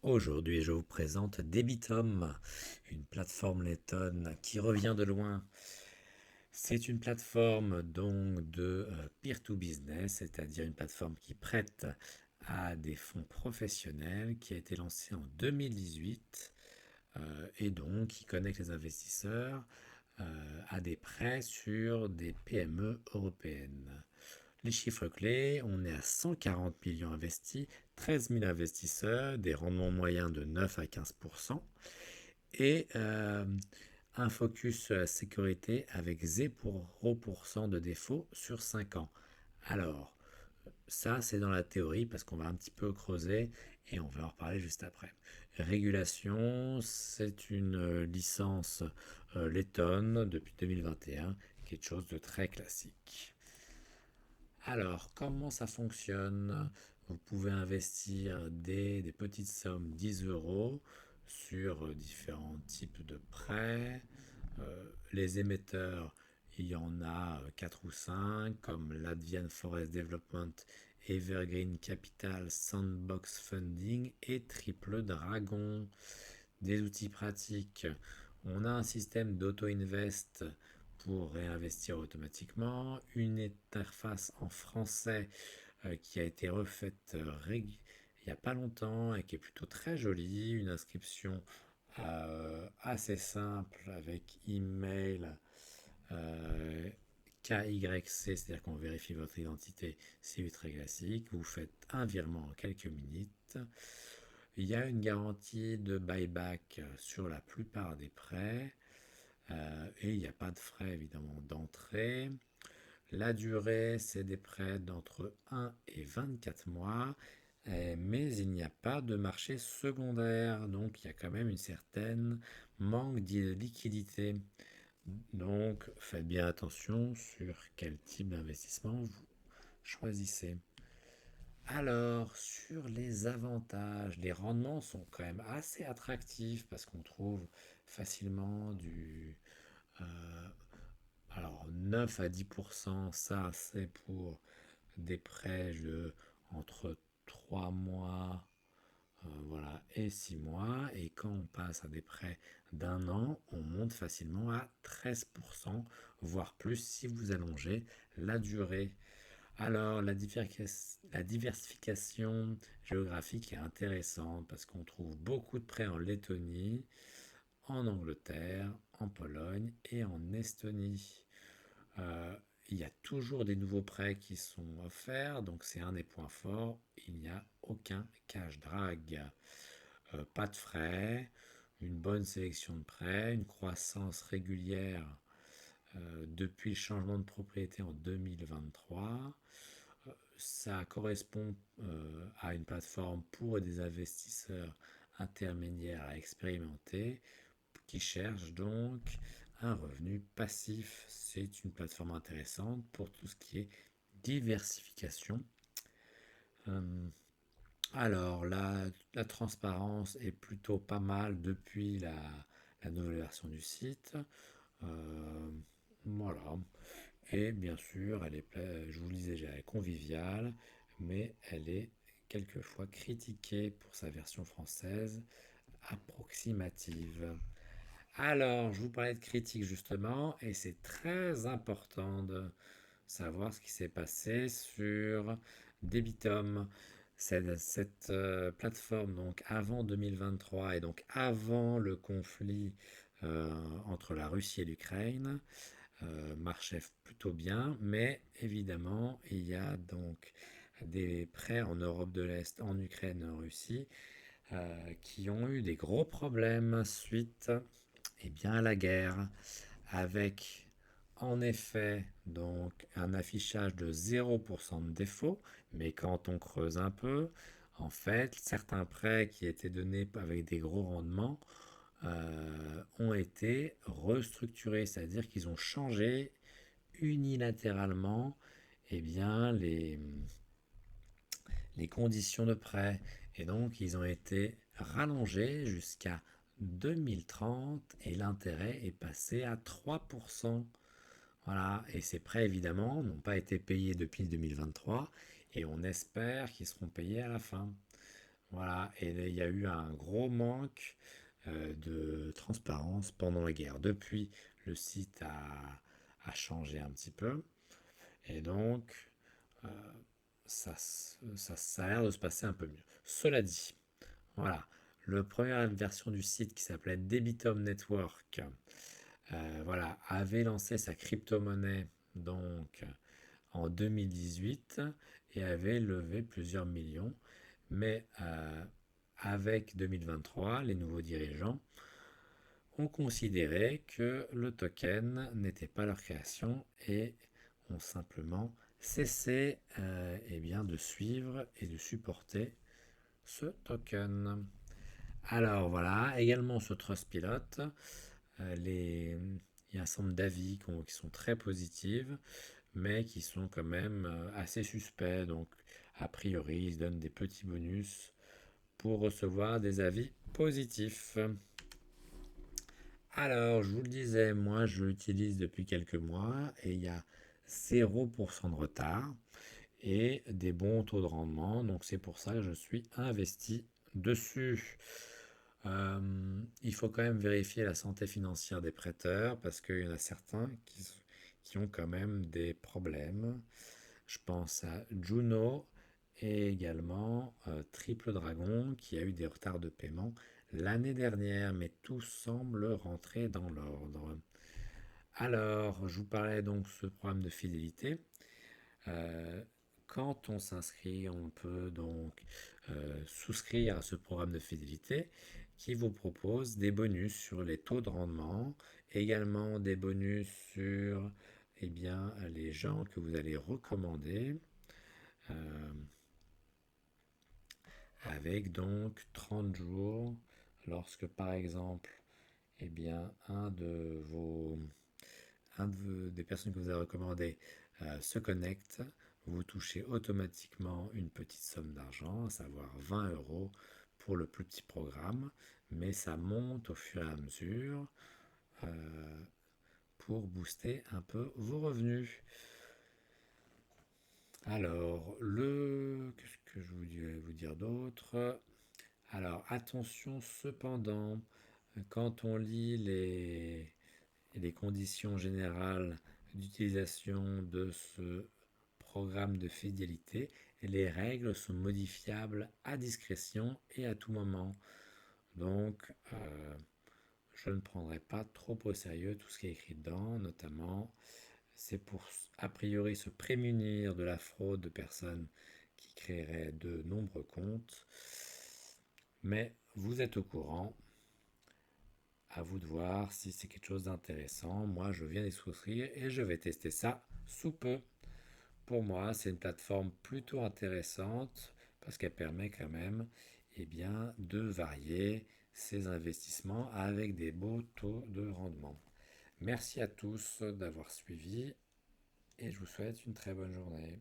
Aujourd'hui, je vous présente Debitum, une plateforme lettonne qui revient de loin. C'est une plateforme donc de peer-to-business, c'est-à-dire une plateforme qui prête à des fonds professionnels, qui a été lancée en 2018 et donc qui connecte les investisseurs à des prêts sur des PME européennes. Les chiffres clés, on est à 140 millions investis, 13 000 investisseurs, des rendements moyens de 9 à 15% et un focus sur la sécurité avec 0% de défaut sur 5 ans. Alors, ça c'est dans la théorie parce qu'on va un petit peu creuser et on va en reparler juste après. Régulation, c'est une licence lettonne depuis 2021, quelque chose de très classique. Alors, comment ça fonctionne? Vous pouvez investir des petites sommes, 10 euros, sur différents types de prêts. Les émetteurs, il y en a 4 ou 5, comme Latvian Forest Development, Evergreen Capital, Sandbox Funding et Triple Dragon. Des outils pratiques. On a un système d'auto-invest pour réinvestir automatiquement, une interface en français qui a été refaite il n'y a pas longtemps et qui est plutôt très jolie, une inscription assez simple avec email KYC, c'est-à-dire qu'on vérifie votre identité, c'est très classique, vous faites un virement en quelques minutes. Il y a une garantie de buyback sur la plupart des prêts et il n'y a pas de frais évidemment d'entrée. La durée, c'est des prêts d'entre 1 et 24 mois, mais il n'y a pas de marché secondaire, donc il y a quand même une certaine manque de liquidité. Donc faites bien attention sur quel type d'investissement vous choisissez. Alors, sur les avantages, les rendements sont quand même assez attractifs parce qu'on trouve facilement euh, alors 9 à 10%, ça c'est pour des prêts entre 3 mois voilà, et 6 mois. Et quand on passe à des prêts d'un an, on monte facilement à 13%, voire plus si vous allongez la durée. Alors, la diversification géographique est intéressante parce qu'on trouve beaucoup de prêts en Lettonie, en Angleterre, en Pologne et en Estonie. Euh, il y a toujours des nouveaux prêts qui sont offerts, donc c'est un des points forts. Il n'y a aucun cash drag, pas de frais, une bonne sélection de prêts, une croissance régulière depuis le changement de propriété en 2023. Ça correspond à une plateforme pour des investisseurs intermédiaires expérimentés qui cherchent donc un revenu passif. C'est une plateforme intéressante pour tout ce qui est diversification. Euh, alors, la transparence est plutôt pas mal depuis la nouvelle version du site. Euh, voilà. Et bien sûr, je vous le disais, elle est conviviale, mais elle est quelquefois critiquée pour sa version française approximative. Alors, je vous parlais de critique justement, et c'est très important de savoir ce qui s'est passé sur Debitum. Cette plateforme, donc avant 2023 et donc avant le conflit entre la Russie et l'Ukraine, marchait plutôt bien, mais évidemment, il y a donc des prêts en Europe de l'Est, en Ukraine et en Russie, qui ont eu des gros problèmes suite bien, à la guerre, avec en effet donc un affichage de 0% de défaut, mais quand on creuse un peu, en fait, certains prêts qui étaient donnés avec des gros rendements ont été restructurés, c'est-à-dire qu'ils ont changé unilatéralement bien, les conditions de prêt. Et donc, ils ont été rallongés jusqu'à 2030 et l'intérêt est passé à 3%. Voilà, et ces prêts, évidemment, n'ont pas été payés depuis 2023 et on espère qu'ils seront payés à la fin. Voilà, et il y a eu un gros manque de transparence pendant la guerre. Depuis, le site a changé un petit peu, et donc euh, ça a l'air de se passer un peu mieux. Cela dit, voilà, la première version du site qui s'appelait Debitum Network, voilà, avait lancé sa crypto-monnaie donc en 2018 et avait levé plusieurs millions. Mais avec 2023, les nouveaux dirigeants ont considéré que le token n'était pas leur création et ont simplement cessé eh bien, de suivre et de supporter ce token. Alors voilà, également sur Trustpilot, il y a un certain nombre d'avis qui sont très positifs, mais qui sont quand même assez suspects. Donc, a priori, ils donnent des petits bonus pour recevoir des avis positifs. Alors, je vous le disais, moi, je l'utilise depuis quelques mois et il y a 0% de retard et des bons taux de rendement. Donc, c'est pour ça que je suis investi dessus. Il faut quand même vérifier la santé financière des prêteurs parce qu'il y en a certains qui ont quand même des problèmes. Je pense à Juno et également Triple Dragon qui a eu des retards de paiement l'année dernière, mais tout semble rentrer dans l'ordre. Alors, je vous parlais donc de ce programme de fidélité. Euh, Quand on s'inscrit, on peut donc souscrire à ce programme de fidélité qui vous propose des bonus sur les taux de rendement, également des bonus sur eh bien, les gens que vous allez recommander, euh, avec donc 30 jours lorsque par exemple eh bien, des personnes que vous avez recommandées se connecte, vous touchez automatiquement une petite somme d'argent, à savoir 20 euros pour le plus petit programme, mais ça monte au fur et à mesure euh, pour booster un peu vos revenus. Alors, qu'est-ce que je voulais vous dire d'autre? Alors, attention cependant, quand on lit les conditions générales d'utilisation de ce programme de fidélité, les règles sont modifiables à discrétion et à tout moment. Donc, je ne prendrai pas trop au sérieux tout ce qui est écrit dedans, notamment c'est pour a priori se prémunir de la fraude de personnes qui créeraient de nombreux comptes. Mais vous êtes au courant, à vous de voir si c'est quelque chose d'intéressant. Moi, je viens d'y souscrire et je vais tester ça sous peu. Pour moi, c'est une plateforme plutôt intéressante parce qu'elle permet quand même eh bien, de varier ses investissements avec des beaux taux de rendement. Merci à tous d'avoir suivi et je vous souhaite une très bonne journée.